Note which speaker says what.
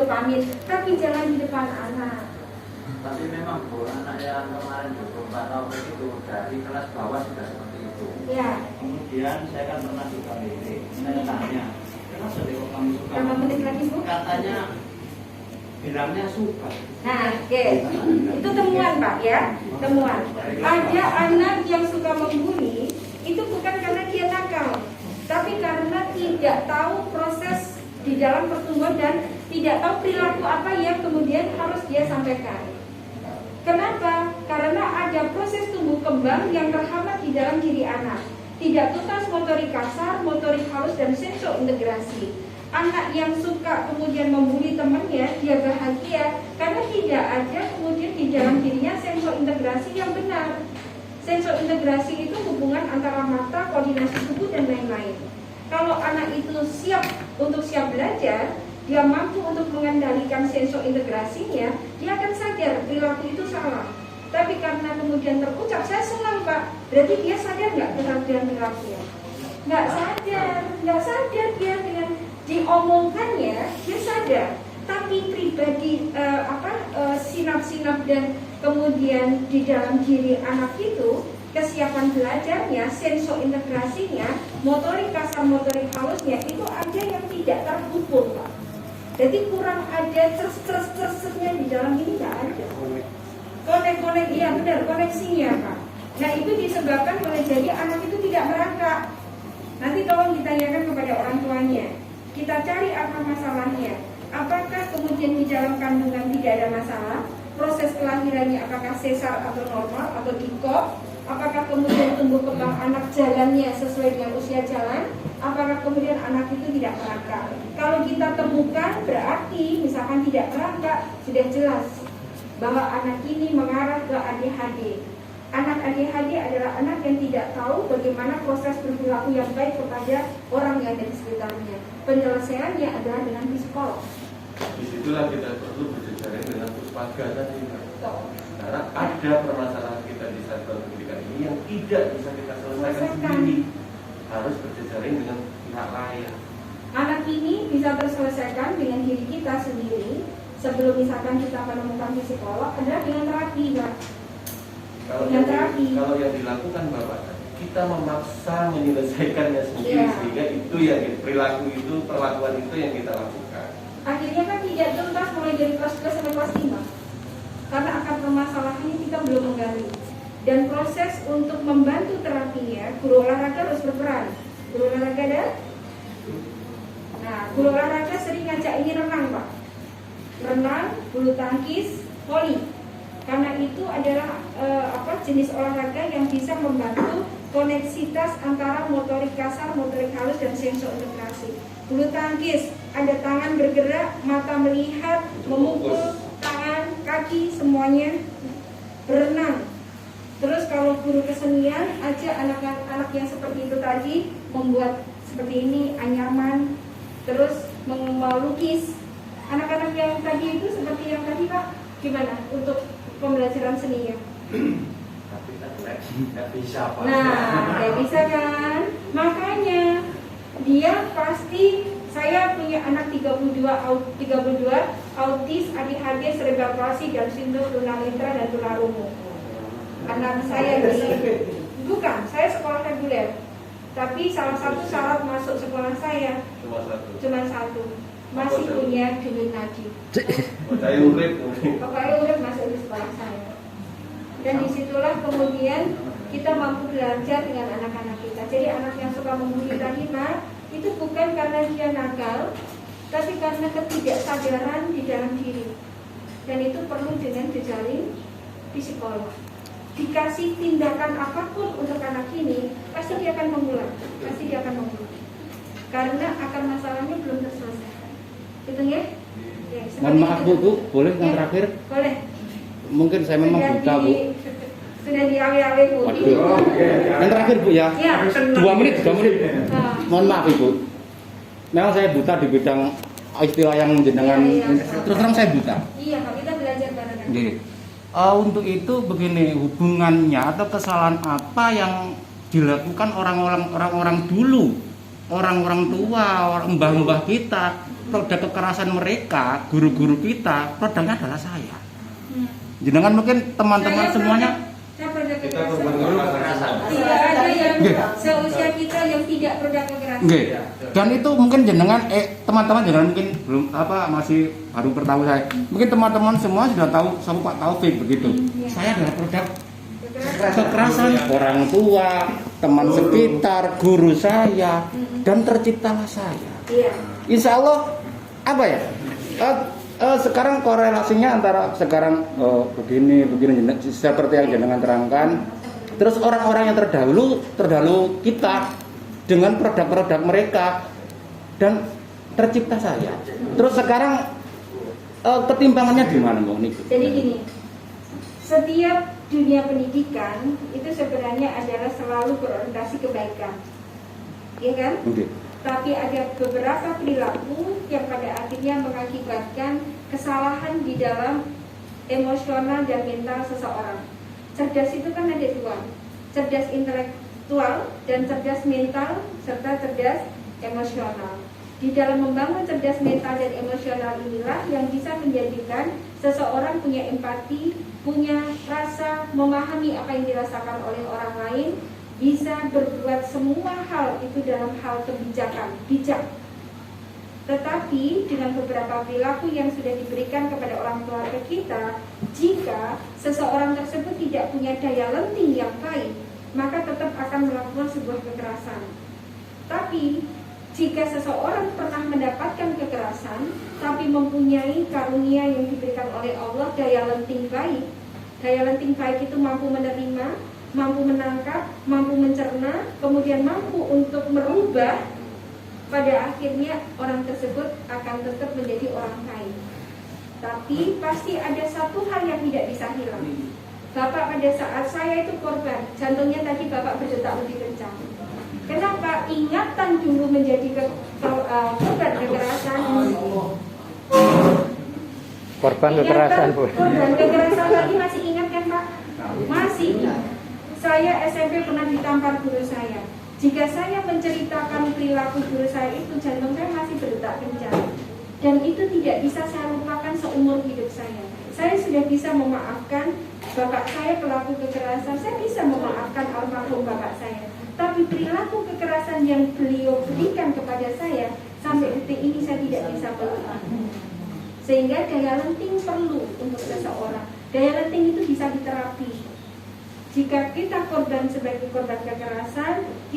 Speaker 1: pamit, tapi jangan di depan anak.
Speaker 2: Tapi memang Bu, anak yang kemarin 24 tahun itu dari kelas bawah sudah seperti itu.
Speaker 1: Ya.
Speaker 2: Kemudian saya kan pernah juga ini, saya tanya, kenapa deh kok kamu suka?
Speaker 1: Berapa menit lagi Bu?
Speaker 2: Katanya bilangnya suka.
Speaker 1: Nah, oke. Itu temuan Pak ya, temuan. Ada anak yang suka membuli, itu bukan karena dia nakal, tapi karena tidak tahu proses di dalam pertumbuhan dan tidak tahu perilaku apa yang kemudian harus dia sampaikan. Kenapa? Karena ada proses tumbuh kembang yang terhambat di dalam diri anak. Tidak tuntas motorik kasar, motorik halus, dan senso integrasi. Anak yang suka kemudian membuli temannya, dia bahagia karena tidak ada kemudian di dalam dirinya senso integrasi yang benar. Senso integrasi itu hubungan antara mata, koordinasi tubuh, dan lain-lain. Kalau anak itu siap belajar, dia mampu untuk mengendalikan senso integrasinya, dia akan sadar perilaku itu salah. Tapi karena kemudian terucap, saya senang Pak, berarti dia sadar nggak dengan perilakunya? Nggak sadar dia dengan diomongkannya, dia sadar. Tapi pribadi sinap-sinap dan kemudian di dalam diri anak itu, kesiapan belajarnya, senso integrasinya, motorik kasar, motorik halusnya itu ada yang tidak terhubung Pak. Jadi kurang ada cerces-cercesnya di dalam ini, nggak ada. Konek-konek, iya benar, koneksinya Pak. Nah itu disebabkan boleh jadi anak itu tidak merangkak. Nanti tolong ditanyakan kepada orang tuanya. Kita cari apa masalahnya. Apakah kemudian di dalam kandungan tidak ada masalah? Proses kelahirannya apakah sesar atau normal atau dikop? Apakah kemudian tumbuh kembang anak jalannya sesuai dengan usia jalan? Apakah kemudian anak itu tidak merangkak? Kalau kita temukan berarti misalkan tidak merangkak, sudah jelas bahwa anak ini mengarah ke ADHD. Anak ADHD adalah anak yang tidak tahu bagaimana proses berperilaku yang baik kepada orang yang ada di sekitarnya. Penyelesaiannya adalah dengan psikolog.
Speaker 3: Disitulah kita perlu berjejaring dengan puspaga tadi. Karena ada permasalahan kita di satuan pendidikan ini yang tidak bisa kita selesaikan sendiri, harus berjejaring dengan pihak lain.
Speaker 1: Anak ini bisa terselesaikan dengan diri kita sendiri. Sebelum misalkan kita menemukan psikolog adalah dengan terapi, Pak.
Speaker 3: Kalau yang dilakukan Bapak, kita memaksa menyelesaikannya sendiri, sehingga itu yang perilaku itu, perlakuan itu yang kita lakukan.
Speaker 1: Akhirnya kan tidak tuntas mulai dari kelas 3 sampai kelas 5. Karena akar permasalahannya kita belum menggali. Dan proses untuk membantu terapinya, guru olahraga harus berperan. Guru olahraga ada? Nah, guru olahraga sering ngajak ini renang, Pak. Renang, bulu tangkis, voli. Karena itu adalah jenis olahraga yang bisa membantu koneksitas antara motorik kasar, motorik halus, dan senso integrasi. Bulu tangkis, ada tangan bergerak, mata melihat, memukul, tangan, kaki, semuanya. Berenang. Terus kalau guru kesenian, aja anak-anak yang seperti itu tadi, membuat seperti ini, anyaman, terus melukis. Anak-anak yang tadi itu seperti yang tadi Pak, gimana untuk pembelajaran seninya?
Speaker 2: Tapi nggak bisa Pak.
Speaker 1: Nah, nggak bisa kan? Makanya dia pasti, saya punya anak 32 autis, ADHD, cerebral palsy, Down syndrome, tunanetra, dan tunarungu. Anak saya bukan, saya sekolah reguler. Tapi salah satu syarat masuk sekolah saya cuma satu. Masih punya denyut nadi. Pokoknya urip masuk di sekolah saya. Dan disitulah kemudian kita mampu belajar dengan anak-anak kita. Jadi anak yang suka membuli tadi Pak, itu bukan karena dia nakal, tapi karena ketidaksadaran di dalam diri. Dan itu perlu dengan jejaring psikolog. Dikasih tindakan apapun untuk anak ini, pasti dia akan mengulang. Karena akar masalahnya belum terselesaikan. Gitu ya?
Speaker 4: Mohon maaf Bu, boleh yang terakhir?
Speaker 1: Boleh.
Speaker 4: Mungkin saya memang buta Bu.
Speaker 1: Sudah diawe-awe Bu.
Speaker 4: Waduh. Yang terakhir Bu ya. 2 menit. Mohon maaf Ibu. Memang saya buta di bidang istilah yang jenengan. Terus terang saya buta.
Speaker 1: Iya, Pak, kita belajar bareng-bareng.
Speaker 4: Untuk itu begini, hubungannya atau kesalahan apa yang dilakukan orang-orang dulu orang-orang tua, orang mbah-mbah kita, produk kekerasan mereka, guru-guru kita, produknya adalah saya. Jenengan mungkin teman-teman semuanya
Speaker 1: Saya produk
Speaker 3: Kita
Speaker 1: kekerasan.
Speaker 3: korban kekerasan.
Speaker 1: Tidak ada yang
Speaker 4: Nggih.
Speaker 1: seusia kita yang tidak produk kekerasan.
Speaker 4: Nggih. Dan itu mungkin jenengan teman-teman jenengan mungkin belum masih baru bertahu saya. Mungkin teman-teman semua sudah tahu sama Pak Taufik begitu.
Speaker 1: Iya.
Speaker 4: Saya adalah produk kekerasan orang tua, teman sekitar, guru saya, dan terciptalah saya.
Speaker 1: Iya.
Speaker 4: Insya Allah apa ya? Sekarang korelasinya antara sekarang begini seperti yang jenengan terangkan. Terus orang-orang yang terdahulu kita dengan produk-produk mereka dan tercipta saya. Terus sekarang ketimpangannya di mana, Mbak Niki?
Speaker 1: Jadi gini, setiap dunia pendidikan itu sebenarnya adalah selalu berorientasi kebaikan, ya kan?
Speaker 4: Oke.
Speaker 1: Tapi ada beberapa perilaku yang pada akhirnya mengakibatkan kesalahan di dalam emosional dan mental seseorang. Cerdas itu kan ada dua, cerdas intelektual dan cerdas mental serta cerdas emosional. Di dalam membangun cerdas mental dan emosional inilah yang bisa menjadikan seseorang punya empati, punya rasa memahami apa yang dirasakan oleh orang lain, bisa berbuat semua hal itu dalam hal kebijakan, bijak. Tetapi dengan beberapa perilaku yang sudah diberikan kepada orang keluarga kita, jika seseorang tersebut tidak punya daya lenting yang baik, maka tetap akan melakukan sebuah kekerasan. Tapi jika seseorang pernah mendapatkan kekerasan, tapi mempunyai karunia yang diberikan oleh Allah, daya lenting baik. Daya lenting baik itu mampu menerima, mampu menangkap, mampu mencerna, kemudian mampu untuk merubah. Pada akhirnya orang tersebut akan tetap menjadi orang baik. Tapi pasti ada satu hal yang tidak bisa hilang. Bapak pada saat saya itu korban, jantungnya tadi Bapak berdetak lebih kencang. Kenapa? Ingatan dulu menjadi korban kekerasan.
Speaker 5: Korban kekerasan, Bu.
Speaker 1: Korban kekerasan tadi masih ingat kan, Pak? Masih. Saya SMP pernah ditampar guru saya. Jika saya menceritakan perilaku guru saya itu, jantung saya masih berdetak kencang. Dan itu tidak bisa saya lupakan seumur hidup saya. Saya sudah bisa memaafkan bapak saya pelaku kekerasan. Saya bisa memaafkan almarhum bapak saya. Tapi perilaku kekerasan yang beliau berikan kepada saya, sampai detik ini saya tidak bisa melupakan. Sehingga daya lenting perlu untuk seseorang. Daya lenting itu bisa diterapi. Jika kita korban sebagai korban kekerasan,